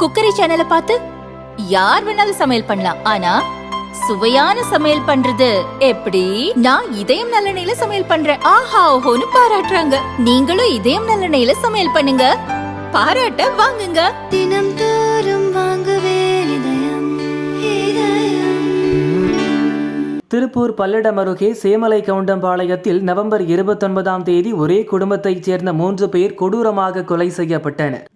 Cookery சேனலை பார்த்து யார் வேணாலும் சமையல் பண்ணலாம். ஆனா சுவையான சமையல் பண்றது எப்படி? நான் இதயம் நல்லெண்ணெயில சமையல் பண்றேன். ஆஹா ஓஹோன்னு பாராட்டுறாங்க. நீங்களும் இதயம் நல்லெண்ணெயில சமையல் பண்ணுங்க, பாராட்ட வாங்குங்க. தினம் தோறும் வாங்குவே இதயம் இதயம். திருப்பூர் பல்லடம் அருகே சேமலை கவுண்டம்பாளையத்தில் நவம்பர் 29ஆம் தேதி ஒரே குடும்பத்தைச் சேர்ந்த 3 பேர் கொடூரமாக கொலை செய்யப்பட்டனர்.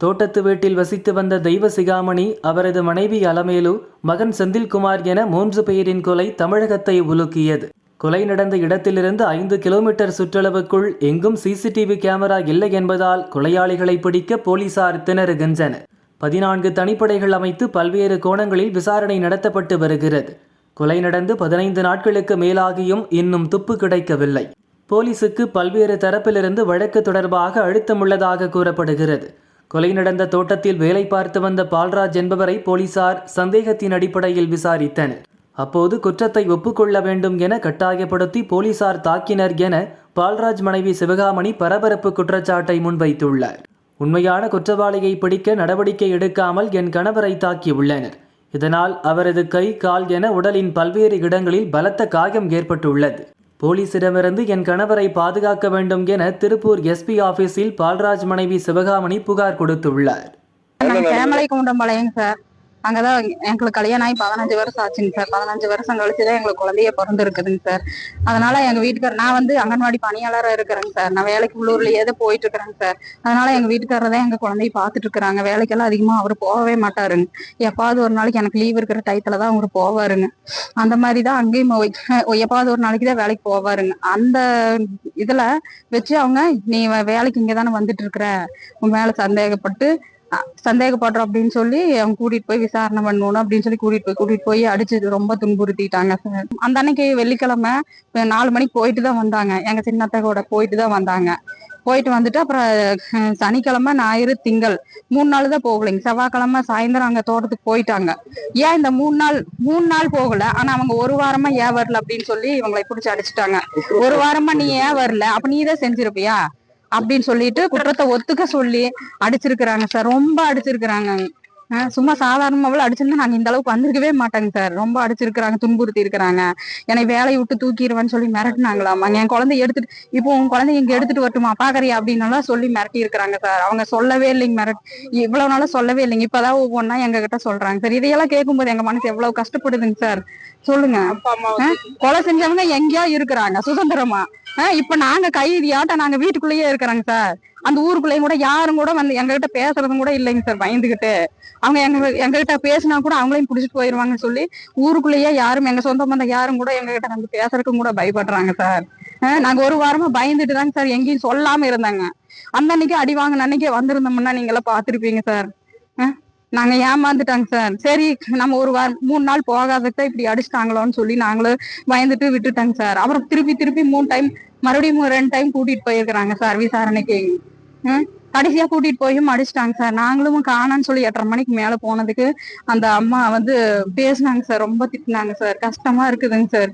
தோட்டத்து வீட்டில் வசித்து வந்த தெய்வ சிகாமணி, அவரது மனைவி அலமேலு, மகன் செந்தில்குமார் என 3 பேரின் கொலை தமிழகத்தை உலுக்கியது. கொலை நடந்த இடத்திலிருந்து 5 கிலோமீட்டர் சுற்றளவுக்குள் எங்கும் சிசிடிவி கேமரா இல்லை என்பதால் கொலையாளிகளை பிடிக்க போலீசார் திணறுகின்றனர். 14 தனிப்படைகள் அமைத்து பல்வேறு கோணங்களில் விசாரணை நடத்தப்பட்டு வருகிறது. கொலை நடந்து 15 நாட்களுக்கு மேலாகியும் இன்னும் துப்பு கிடைக்கவில்லை. போலீசுக்கு பல்வேறு தரப்பிலிருந்து வழக்கு தொடர்பாக அழுத்தமுள்ளதாக கூறப்படுகிறது. கொலை நடந்த தோட்டத்தில் வேலை பார்த்து வந்த பால்ராஜ் என்பவரை போலீசார் சந்தேகத்தின் அடிப்படையில் விசாரித்தனர். அப்போது குற்றத்தை ஒப்புக்கொள்ள வேண்டும் என கட்டாயப்படுத்தி போலீசார் தாக்கினர் என பால்ராஜ் மனைவி சிவகாமணி பரபரப்பு குற்றச்சாட்டை முன்வைத்துள்ளார். உண்மையான குற்றவாளியை பிடிக்க நடவடிக்கை எடுக்காமல் என் கணவரை தாக்கியுள்ளனர். இதனால் அவரது கை, கால் என உடலின் பல்வேறு இடங்களில் பலத்த காயம் ஏற்பட்டுள்ளது. போலீசிடமிருந்து என் கணவரை பாதுகாக்க வேண்டும் என திருப்பூர் எஸ்பி ஆபீஸில் பால்ராஜ் மனைவி சிவகாமணி புகார் கொடுத்துள்ளார். சேமலை கவுண்டம்பாளையங்க சார். அங்கதான் எங்களுக்கு கல்யாணம் ஆகி 15 வருஷம் ஆச்சுங்க சார். 15 வருஷம் கழிச்சுதான் எங்களுக்கு குழந்தைய பிறந்து இருக்குதுங்க சார். அதனால எங்க வீட்டுக்காரர், நான் வந்து அங்கன்வாடி பணியாளராக இருக்கிறேங்க சார். நான் வேலைக்கு உள்ளூர்லயே தான் போயிட்டு இருக்கிறேங்க சார். அதனால எங்க வீட்டுக்காரர் தான் எங்க குழந்தைய பாத்துட்டு இருக்கிறாங்க. வேலைக்கெல்லாம் அதிகமா அவர் போகவே மாட்டாருங்க. எப்பாவது ஒரு நாளைக்கு எனக்கு லீவ் இருக்கிற டயத்துல தான் அவர் போவாருங்க. அந்த மாதிரிதான் அங்கேயும் எப்பாவது ஒரு நாளைக்கு தான் வேலைக்கு போவாருங்க. அந்த இதுல வச்சு அவங்க, நீ வேலைக்கு இங்கதானே வந்துட்டு இருக்கிற, உன் மேல சந்தேகப்படுறோம் அப்படின்னு சொல்லி அவங்க கூட்டிட்டு போய் விசாரணை பண்ணணும் அப்படின்னு சொல்லி கூட்டிட்டு போய் அடிச்சு ரொம்ப துன்புறுத்திட்டாங்க சார். அந்த அன்னைக்கு வெள்ளிக்கிழமை 4 மணிக்கு போயிட்டு தான் வந்தாங்க. எங்க சின்னத்தை கூட போயிட்டு தான் வந்தாங்க. போயிட்டு வந்துட்டு அப்புறம் சனிக்கிழமை, ஞாயிறு, திங்கள் 3 நாள் தான் போகலைங்க. செவ்வாய்க்கிழமை சாயந்தரம் அங்க தோட்டத்துக்கு போயிட்டாங்க. ஏன் இந்த 3 நாள் போகல, ஆனா அவங்க 1 வாரமா ஏன் வரல அப்படின்னு சொல்லி இவங்களை பிடிச்சி அடிச்சுட்டாங்க. 1 வாரமா நீ ஏன் வரல, அப்ப நீ தான் செஞ்சிருப்பியா அப்படின்னு சொல்லிட்டு குற்றத்தை ஒத்துக்க சொல்லி அடிச்சிருக்கிறாங்க சார். ரொம்ப அடிச்சிருக்கிறாங்க. சும்மா சாதாரணமாவில் அடிச்சிருந்தா நாங்க இந்த அளவுக்கு வந்திருக்கவே மாட்டாங்க சார். ரொம்ப அடிச்சிருக்கிறாங்க, துன்புறுத்தி இருக்கிறாங்க. என்னை வேலையை விட்டு தூக்கிடுவேன்னு சொல்லி மிரட்டினாங்களாமா. என் குழந்தைய எடுத்துட்டு, இப்போ உன் குழந்தைய இங்க எடுத்துட்டு வரட்டுமா பாக்குறியா அப்படின்னு சொல்லி மிரட்டி இருக்கிறாங்க சார். அவங்க சொல்லவே இல்லைங்க, இவ்வளவு நாளும் சொல்லவே இல்லைங்க. இப்பதான் ஒவ்வொன்னா எங்க கிட்ட சொல்றாங்க சார். இதையெல்லாம் கேட்கும்போது எங்க மனசு எவ்வளவு கஷ்டப்படுதுங்க சார். சொல்லுங்க. கொலை செஞ்சவங்க எங்கேயா இருக்கிறாங்க சுதந்திரமா. இப்ப நாங்க கைதியாட்ட நாங்க வீட்டுக்குள்ளேயே இருக்கிறாங்க சார். அந்த ஊருக்குள்ளேயும் கூட யாரும் கூட வந்து எங்க கிட்ட பேசுறதும் கூட இல்லைங்க சார். பயந்துகிட்டு அவங்க எங்க கிட்ட பேசினா கூட அவங்களையும் புடிச்சிட்டு போயிருவாங்கன்னு சொல்லி ஊருக்குள்ளேயே யாரும், எங்க சொந்த பந்தம் யாரும் கூட எங்க கிட்ட வந்து பேசுறதுக்கும் கூட பயப்படுறாங்க சார். நாங்க 1 வாரமா பயந்துட்டு தாங்க சார் எங்கேயும் சொல்லாம இருந்தாங்க. அந்த அன்னைக்கு அடி வாங்கின அன்னைக்கு வந்திருந்தோம்னா நீங்க எல்லாம் பாத்துருப்பீங்க சார். நாங்க ஏமாந்துட்டாங்க சார். சரி, நம்ம 1 வாரம் 3 நாள் போகாதத இப்படி அடிச்சிட்டாங்களோன்னு சொல்லி நாங்களும் பயந்துட்டு விட்டுட்டாங்க சார். அப்புறம் திருப்பி 3 டைம், மறுபடியும் 2 டைம் கூட்டிட்டு போயிருக்கிறாங்க சார் விசாரணைக்கு. கடைசியா கூட்டிட்டு போயும் அடிச்சிட்டாங்க சார். நாங்களும் காணான்னு சொல்லி 8:30 மணிக்கு மேல போனதுக்கு அந்த அம்மா வந்து பேசினாங்க சார். ரொம்ப திட்டினாங்க சார். கஷ்டமா இருக்குதுங்க சார்.